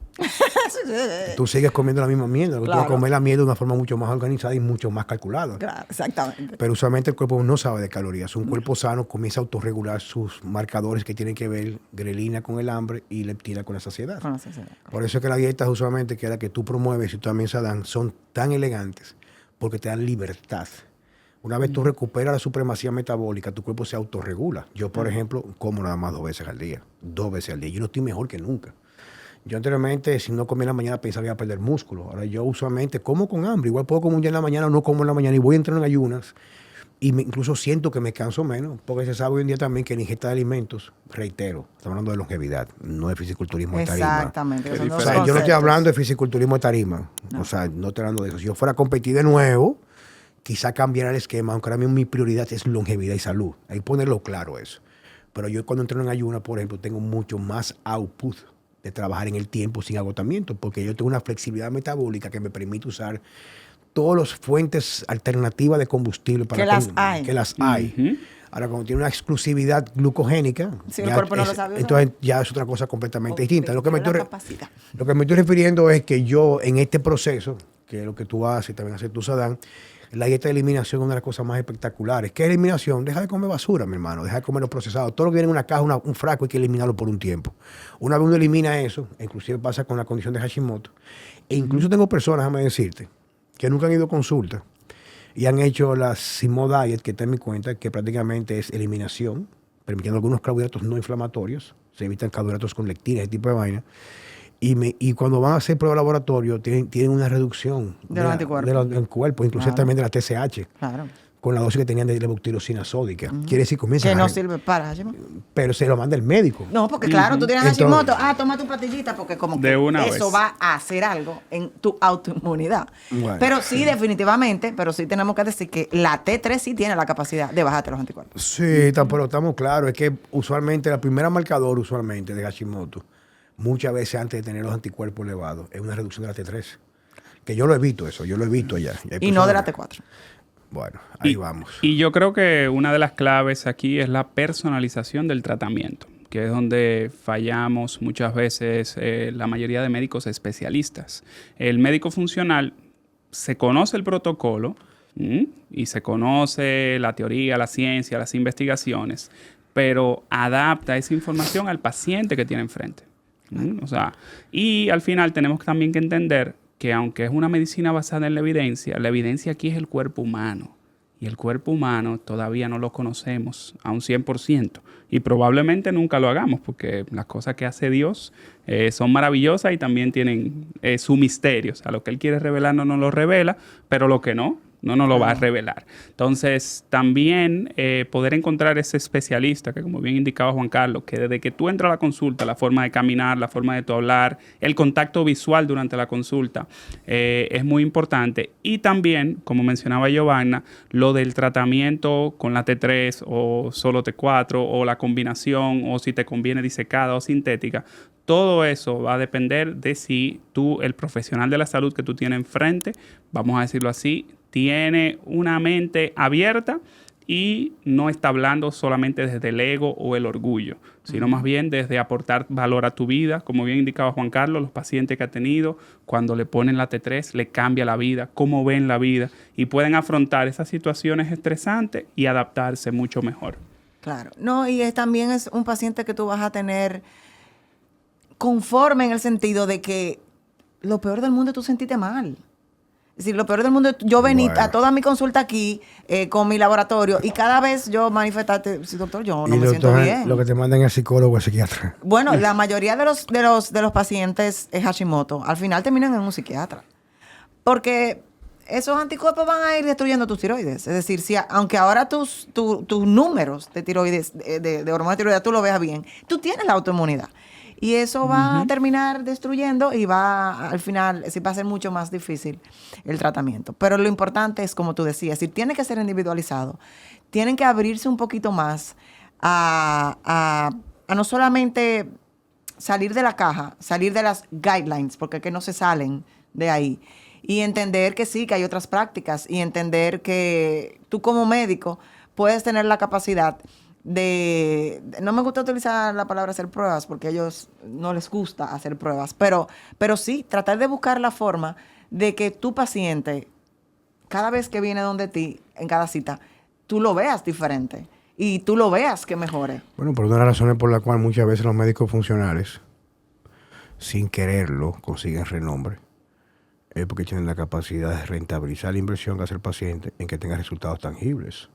Tú sigues comiendo la misma mierda. Tú vas a Claro. comer la mierda de una forma mucho más organizada y mucho más calculada. Claro, exactamente. Pero usualmente el cuerpo no sabe de calorías. Un cuerpo sano comienza a autorregular sus marcadores que tienen que ver grelina con el hambre y leptina con la saciedad. Bueno, sí. Por eso es que las dietas usualmente que la que tú promueves y tú también se dan son tan elegantes porque te dan libertad. Una vez tú recuperas la supremacía metabólica, tu cuerpo se autorregula. Yo, por ejemplo, como nada más 2 veces al día. 2 veces al día. Yo no estoy mejor que nunca. Yo anteriormente, si no comía en la mañana, pensaba que iba a perder músculo. Ahora yo usualmente como con hambre. Igual puedo comer un día en la mañana o no como en la mañana y voy a entrar en ayunas. Y incluso siento que me canso menos, porque se sabe hoy en día también que la ingesta de alimentos, reitero, estamos hablando de longevidad, no de fisiculturismo de tarima. Exactamente. Qué Son dos O sea, yo no estoy conceptos. hablando de fisiculturismo de tarima. No. O sea, no estoy hablando de eso. Si yo fuera a competir de nuevo, quizá cambiara el esquema, aunque ahora mismo mi prioridad es longevidad y salud. Hay que ponerlo claro eso. Pero yo cuando entreno en ayuna, por ejemplo, tengo mucho más output de trabajar en el tiempo sin agotamiento, porque yo tengo una flexibilidad metabólica que me permite usar todas las fuentes alternativas de combustible Que las hay. que las hay. Ujú. Ahora, cuando tiene una exclusividad glucogénica, Sí, el ya cuerpo no lo sabe usar. entonces ya es otra cosa completamente distinta. Lo que, me Tiene estoy, la capacidad. lo que me estoy refiriendo es que yo en este proceso, que es lo que tú haces y también haces tú, Sadán, la dieta de eliminación es una de las cosas más espectaculares. ¿Qué es eliminación? Deja de comer basura, mi hermano. Deja de comer los procesados. Todo lo que viene en una caja, un frasco, hay que eliminarlo por un tiempo. Una vez uno elimina eso, inclusive pasa con la condición de Hashimoto. E incluso tengo personas, déjame decirte, que nunca han ido a consulta y han hecho la Simo Diet, que está en mi cuenta, que prácticamente es eliminación, permitiendo algunos carbohidratos no inflamatorios. Se evitan carbohidratos con lectina, ese tipo de vaina. Y cuando van a hacer prueba de laboratorio, tienen una reducción De los anticuerpos. de los anticuerpos, incluso Claro. también de la TSH, Claro. con la dosis que tenían de levotiroxina sódica. Quiere decir, comienza Que no a... sirve para Hashimoto. Pero se lo manda el médico. No, porque claro, tú tienes Entonces- Hashimoto. Toma tu pastillita porque como De que una eso vez. va a hacer algo en tu autoinmunidad. Bueno. Pero sí, definitivamente, pero sí tenemos que decir que la T3 sí tiene la capacidad de bajarte los anticuerpos. Sí, pero estamos claros. Es que usualmente la primera marcador usualmente de Hashimoto, muchas veces antes de tener los anticuerpos elevados, es una reducción de la T3. Que yo lo he visto eso, yo lo he visto allá. hay Y no de la personas- T4. Bueno, ahí Y- vamos. Y yo creo que una de las claves aquí es la personalización del tratamiento, que es donde fallamos muchas veces la mayoría de médicos especialistas. El médico funcional se conoce el protocolo y se conoce la teoría, la ciencia, las investigaciones, pero adapta esa información al paciente que tiene enfrente. O sea, y al final tenemos también que entender que aunque es una medicina basada en la evidencia aquí es el cuerpo humano. Y el cuerpo humano todavía no lo conocemos a un 100%. Y probablemente nunca lo hagamos porque las cosas que hace Dios son maravillosas y también tienen su misterio. O sea, lo que Él quiere revelar no nos lo revela, pero lo que no nos lo va a revelar. Entonces, también poder encontrar ese especialista, que como bien indicaba Juan Carlos, que desde que tú entras a la consulta, la forma de caminar, la forma de tu hablar, el contacto visual durante la consulta, es muy importante. Y también, como mencionaba Giovanna, lo del tratamiento con la T3 o solo T4 o la combinación o si te conviene disecada o sintética. Todo eso va a depender de si tú, el profesional de la salud que tú tienes enfrente, vamos a decirlo así, tiene una mente abierta y no está hablando solamente desde el ego o el orgullo, sino más bien desde aportar valor a tu vida. Como bien indicaba Juan Carlos, los pacientes que ha tenido, cuando le ponen la T3, le cambia la vida, cómo ven la vida y pueden afrontar esas situaciones estresantes y adaptarse mucho mejor. Claro. No, y también es un paciente que tú vas a tener conforme en el sentido de que lo peor del mundo es tú sentirte mal. Es decir, lo peor del mundo, yo vení Bueno. a toda mi consulta aquí con mi laboratorio y cada vez yo manifestarte, sí, doctor, yo no Y me siento doctor, bien. lo que te mandan es psicólogo o psiquiatra. Bueno, la mayoría de los pacientes Hashimoto al final terminan en un psiquiatra. Porque esos anticuerpos van a ir destruyendo tus tiroides. Es decir, si aunque ahora tus números de tiroides, de hormona de tiroides, tú lo veas bien, tú tienes la autoinmunidad. Y eso va a terminar destruyendo y al final, sí va a ser mucho más difícil el tratamiento. Pero lo importante es, como tú decías, si tiene que ser individualizado, tienen que abrirse un poquito más a no solamente salir de la caja, salir de las guidelines, porque es que no se salen de ahí. Y entender que sí, que hay otras prácticas y entender que tú como médico puedes tener la capacidad no me gusta utilizar la palabra hacer pruebas porque a ellos no les gusta hacer pruebas, pero sí, tratar de buscar la forma de que tu paciente, cada vez que viene donde ti, en cada cita, tú lo veas diferente y tú lo veas que mejore. Bueno, por una de las razones por la cual muchas veces los médicos funcionales, sin quererlo, consiguen renombre, es porque tienen la capacidad de rentabilizar la inversión que hace el paciente en que tenga resultados tangibles.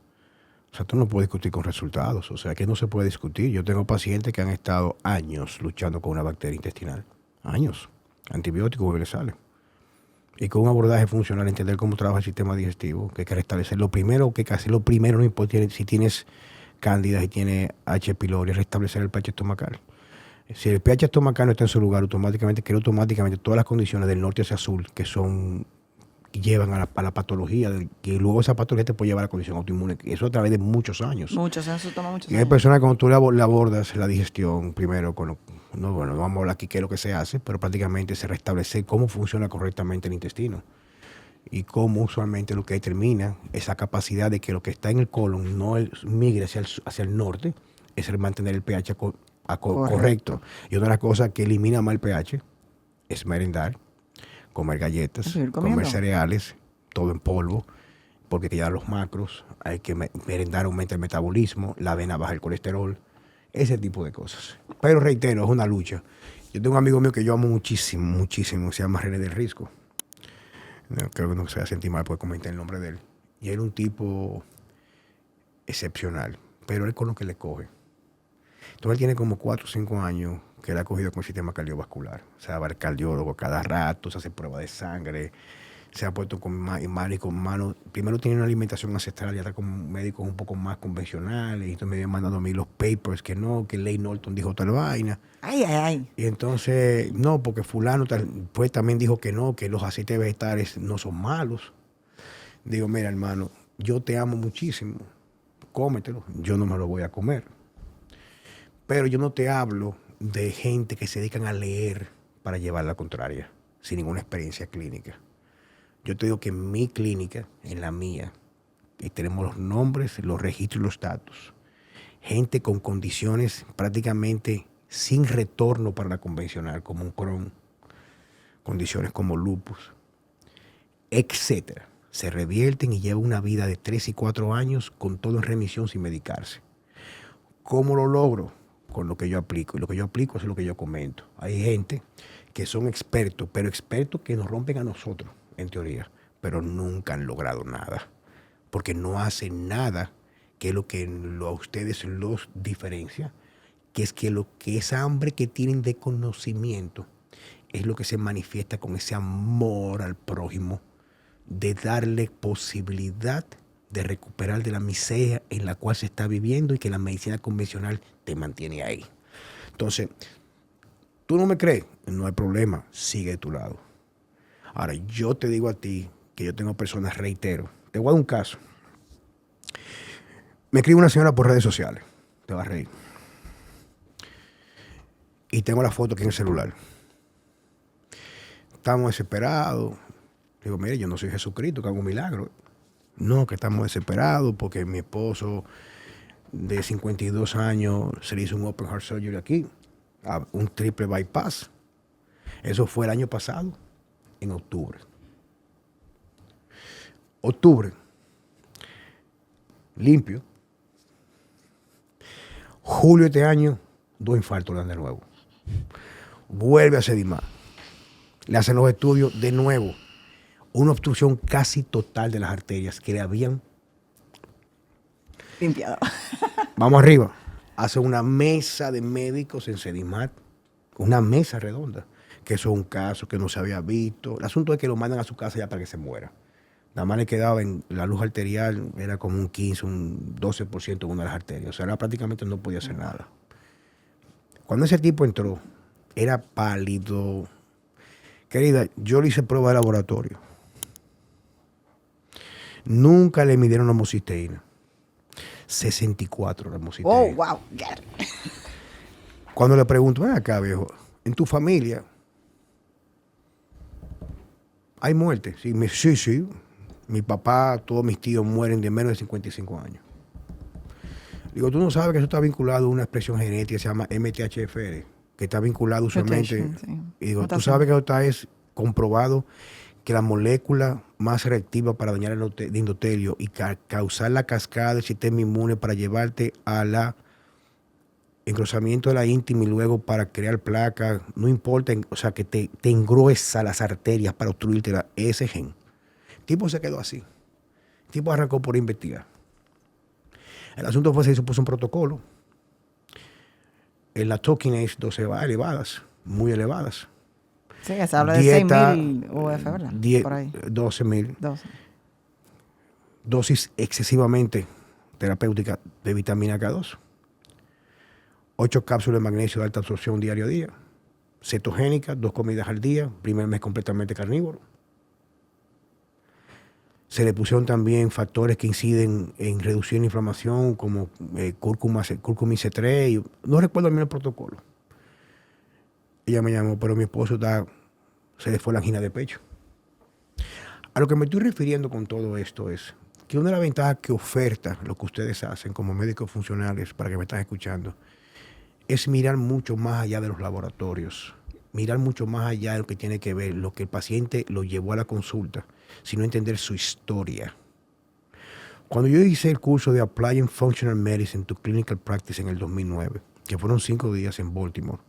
O sea, tú no puedes discutir con resultados. O sea, que no se puede discutir. Yo tengo pacientes que han estado años luchando con una bacteria intestinal. Años. Antibióticos universales. Y con un abordaje funcional, entender cómo trabaja el sistema digestivo, que hay que restablecer. Lo primero que hay que hacer, no importa si tienes cándida, si tienes H. pylori, es restablecer el pH estomacal. Si el pH estomacal no está en su lugar, automáticamente todas las condiciones del norte hacia sur, que llevan a la patología, que luego esa patología te puede llevar a la condición autoinmune. Eso a través de muchos años. Eso toma muchos Y años. hay personas que cuando tú le abordas la digestión, primero, no vamos a hablar aquí qué es lo que se hace, pero prácticamente se restablece cómo funciona correctamente el intestino. Y cómo usualmente lo que determina esa capacidad de que lo que está en el colon no migre hacia el norte, es el mantener el pH correcto. Y una de las cosas que elimina más el pH es merendar, comer galletas, comer cereales, todo en polvo, porque te llevan los macros, hay que merendar, aumenta el metabolismo, la avena baja el colesterol, ese tipo de cosas. Pero reitero, es una lucha. Yo tengo un amigo mío que yo amo muchísimo, muchísimo, se llama René del Risco. No, creo que no se va a sentir mal por comentar el nombre de él. Y él es un tipo excepcional, pero él con lo que le coge. Entonces él tiene como 4 o 5 años que él ha cogido con el sistema cardiovascular. O sea, va al cardiólogo cada rato, se hace prueba de sangre, se ha puesto con mano. Primero tiene una alimentación ancestral y ahora con médicos un poco más convencionales. Y entonces me vienen mandando a mí los papers que no, que Ley Norton dijo tal vaina. Ay. Y entonces, no, porque fulano pues también dijo que no, que los aceites vegetales no son malos. Digo, mira, hermano, yo te amo muchísimo, cómetelo, yo no me lo voy a comer. Pero yo no te hablo de gente que se dedican a leer para llevar la contraria, sin ninguna experiencia clínica. Yo te digo que en mi clínica, en la mía, tenemos los nombres, los registros y los datos. Gente con condiciones prácticamente sin retorno para la convencional, como un Crohn, condiciones como lupus, etcétera. Se revierten y llevan una vida de 3 y 4 años con todo en remisión sin medicarse. ¿Cómo lo logro? Con lo que yo aplico. Y lo que yo aplico es lo que yo comento. Hay gente que son expertos, pero expertos que nos rompen a nosotros, en teoría, pero nunca han logrado nada. Porque no hacen nada que es lo que a ustedes los diferencia, que es que esa hambre que tienen de conocimiento es lo que se manifiesta con ese amor al prójimo, de darle posibilidad de recuperar de la miseria en la cual se está viviendo y que la medicina convencional te mantiene ahí. Entonces, tú no me crees, no hay problema, sigue de tu lado. Ahora, yo te digo a ti que yo tengo personas, reitero, te voy a dar un caso. Me escribe una señora por redes sociales, te va a reír. Y tengo la foto aquí en el celular. Estamos desesperados. Digo, mire, yo no soy Jesucristo, que hago un milagro. No, que estamos desesperados porque mi esposo de 52 años se le hizo un open heart surgery aquí, un triple bypass. Eso fue el año pasado, en octubre. Limpio. Julio de este año, 2 infartos le dan de nuevo. Vuelve a sedimar. Le hacen los estudios de nuevo. Una obstrucción casi total de las arterias que le habían limpiado. Vamos arriba. Hace una mesa de médicos en Sedimat, una mesa redonda, que eso es un caso que no se había visto. El asunto es que lo mandan a su casa ya para que se muera. Nada más le quedaba en la luz arterial, era como un 15, un 12% en una de las arterias. O sea, era prácticamente no podía hacer nada. Cuando ese tipo entró, era pálido. Querida, yo le hice prueba de laboratorio. Nunca le midieron la homocisteína. 64 la homocisteína. Oh, wow. Cuando le pregunto, ven acá, viejo, ¿en tu familia hay muerte? Sí, sí. Mi papá, todos mis tíos mueren de menos de 55 años. Digo, tú no sabes que eso está vinculado a una expresión genética que se llama MTHFR, que está vinculado usualmente. Sí. Y digo, tú Mutación. sabes que eso está es comprobado que la molécula más reactiva para dañar el endotelio y causar la cascada del sistema inmune para llevarte a la engrosamiento de la íntima y luego para crear placas, no importa, o sea, que te engruesa las arterias para obstruirte ese gen. El tipo se quedó así. El tipo arrancó por investigar. El asunto fue que se puso un protocolo. En las tokinase 12 elevadas, muy elevadas. Sí, se habla de 6.000 UF, ¿verdad? Por ahí. 12.000. 12. Dosis excesivamente terapéutica de vitamina K2. 8 cápsulas de magnesio de alta absorción diario a día. Cetogénica, 2 comidas al día. Primer mes completamente carnívoro. Se le pusieron también factores que inciden en reducir la inflamación, como curcuma C3. No recuerdo bien el protocolo. Ella me llamó, pero mi esposo se le fue la angina de pecho. A lo que me estoy refiriendo con todo esto es que una de las ventajas que oferta lo que ustedes hacen como médicos funcionales, para que me están escuchando, es mirar mucho más allá de los laboratorios, mirar mucho más allá de lo que tiene que ver, lo que el paciente lo llevó a la consulta, sino entender su historia. Cuando yo hice el curso de Applying Functional Medicine to Clinical Practice en el 2009, que fueron 5 días en Baltimore,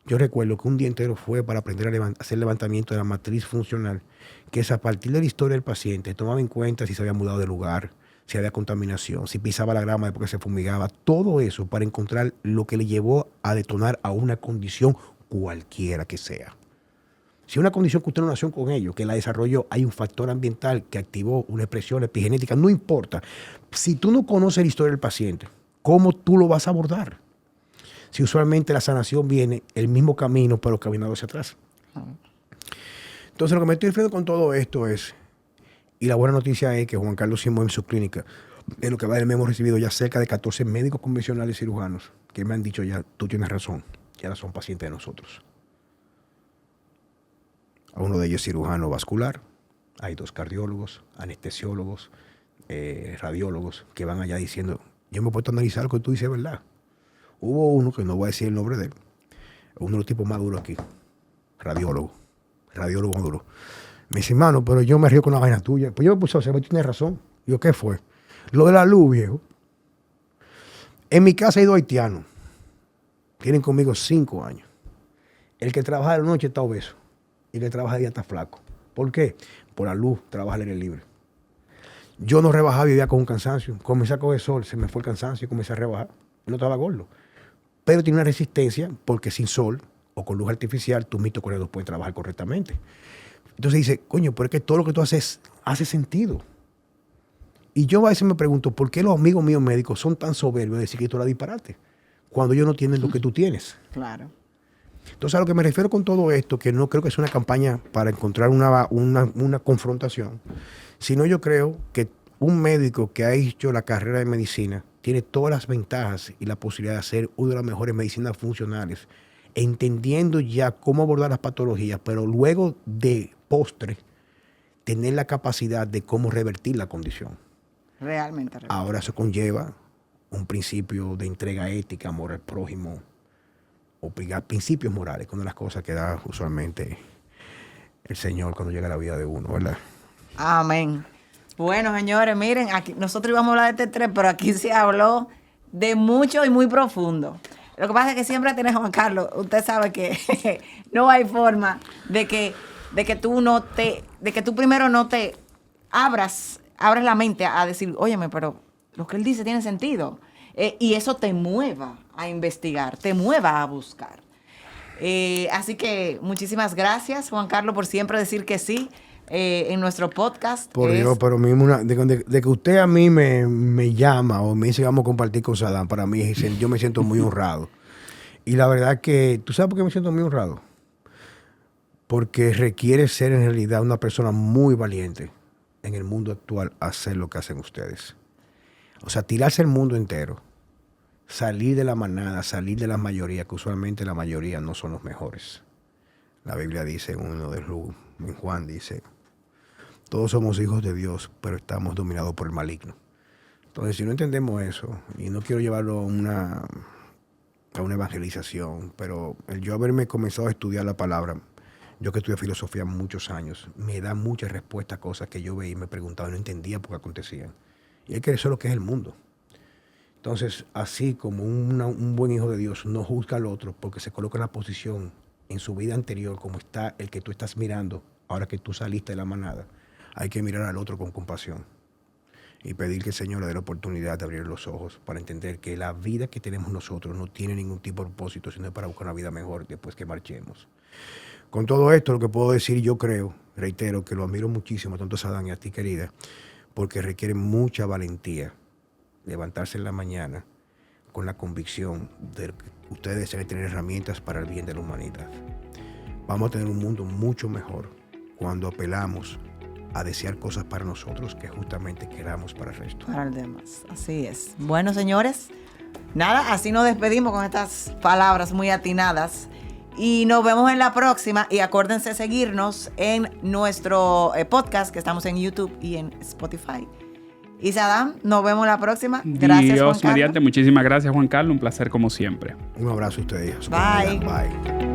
yo recuerdo que un día entero fue para aprender a hacer levantamiento de la matriz funcional, que es a partir de la historia del paciente, tomaba en cuenta si se había mudado de lugar, si había contaminación, si pisaba la grama después que se fumigaba, todo eso para encontrar lo que le llevó a detonar a una condición cualquiera que sea. Si una condición que usted no nació con ello, que la desarrolló, hay un factor ambiental que activó una expresión epigenética, no importa. Si tú no conoces la historia del paciente, ¿cómo tú lo vas a abordar? Si usualmente la sanación viene el mismo camino, pero caminando hacia atrás. Entonces, lo que me estoy refiriendo con todo esto es, y la buena noticia es que Juan Carlos Simón en su clínica, en lo que va del mes hemos recibido ya cerca de 14 médicos convencionales y cirujanos que me han dicho ya, tú tienes razón, ya son pacientes de nosotros. A uno de ellos es cirujano vascular, hay 2 cardiólogos, anestesiólogos, radiólogos que van allá diciendo, yo me he puesto a analizar lo que tú dices, ¿verdad? Hubo uno, que no voy a decir el nombre de él, uno de los tipos más duros aquí, radiólogo duro. Me dice, mano, pero yo me río con la vaina tuya. Pues yo me puse a observar, tienes razón. Digo, ¿qué fue? Lo de la luz, viejo. En mi casa hay 2 haitianos. Tienen conmigo 5 años. El que trabaja de la noche está obeso. Y el que trabaja de día está flaco. ¿Por qué? Por la luz, trabaja al aire libre. Yo no rebajaba, vivía con un cansancio. Comencé a coger sol, se me fue el cansancio y comencé a rebajar. No estaba gordo. Pero tiene una resistencia porque sin sol o con luz artificial tus mitocondrias pueden trabajar correctamente. Entonces dice, coño, pero es que todo lo que tú haces hace sentido. Y yo a veces me pregunto, ¿por qué los amigos míos médicos son tan soberbios de decir que tú la disparate? Cuando ellos no tienen lo que tú tienes. Claro. Entonces a lo que me refiero con todo esto, que no creo que sea una campaña para encontrar una confrontación, sino yo creo que un médico que ha hecho la carrera de medicina tiene todas las ventajas y la posibilidad de hacer una de las mejores medicinas funcionales, entendiendo ya cómo abordar las patologías, pero luego de postre, tener la capacidad de cómo revertir la condición. Realmente. Ahora eso conlleva un principio de entrega ética, amor al prójimo, o principios morales, que una de las cosas que da usualmente el Señor cuando llega a la vida de uno, ¿verdad? Amén. Bueno, señores, miren, aquí nosotros íbamos a hablar de este 3, pero aquí se habló de mucho y muy profundo. Lo que pasa es que siempre tenés, Juan Carlos, usted sabe que no hay forma de que tú primero no te abras la mente a decir, óyeme, pero lo que él dice tiene sentido. Y eso te mueva a investigar, te mueva a buscar. Así que muchísimas gracias, Juan Carlos, por siempre decir que sí en nuestro podcast. Por Dios, pero mismo de que usted a mí me llama o me dice vamos a compartir con Sadam, para mí yo me siento muy honrado. Y la verdad que, ¿tú sabes por qué me siento muy honrado? Porque requiere ser en realidad una persona muy valiente en el mundo actual hacer lo que hacen ustedes. O sea, tirarse el mundo entero, salir de la manada, salir de la mayoría, que usualmente la mayoría no son los mejores. La Biblia dice, en Juan dice, todos somos hijos de Dios, pero estamos dominados por el maligno. Entonces, si no entendemos eso, y no quiero llevarlo a una evangelización, pero el yo haberme comenzado a estudiar la palabra, yo que estudié filosofía muchos años, me da muchas respuestas a cosas que yo veía y me preguntaba y no entendía por qué acontecían. Y es que eso es lo que es el mundo. Entonces, así como un buen hijo de Dios no juzga al otro porque se coloca en la posición en su vida anterior como está el que tú estás mirando, ahora que tú saliste de la manada, hay que mirar al otro con compasión y pedir que el Señor le dé la oportunidad de abrir los ojos para entender que la vida que tenemos nosotros no tiene ningún tipo de propósito, sino para buscar una vida mejor después que marchemos. Con todo esto, lo que puedo decir, yo creo, reitero, que lo admiro muchísimo, tanto a Sadán y a ti, querida, porque requiere mucha valentía levantarse en la mañana con la convicción de que ustedes deben tener herramientas para el bien de la humanidad. Vamos a tener un mundo mucho mejor cuando apelamos a desear cosas para nosotros que justamente queramos para el resto. Para el demás, así es. Bueno, señores, nada, así nos despedimos con estas palabras muy atinadas. Y nos vemos en la próxima. Y acuérdense seguirnos en nuestro podcast, que estamos en YouTube y en Spotify. Y Sadam, nos vemos la próxima. Gracias, Dios Juan Carlos. mediante. Muchísimas gracias, Juan Carlos. Un placer como siempre. Un abrazo a ustedes. Bye. Bye.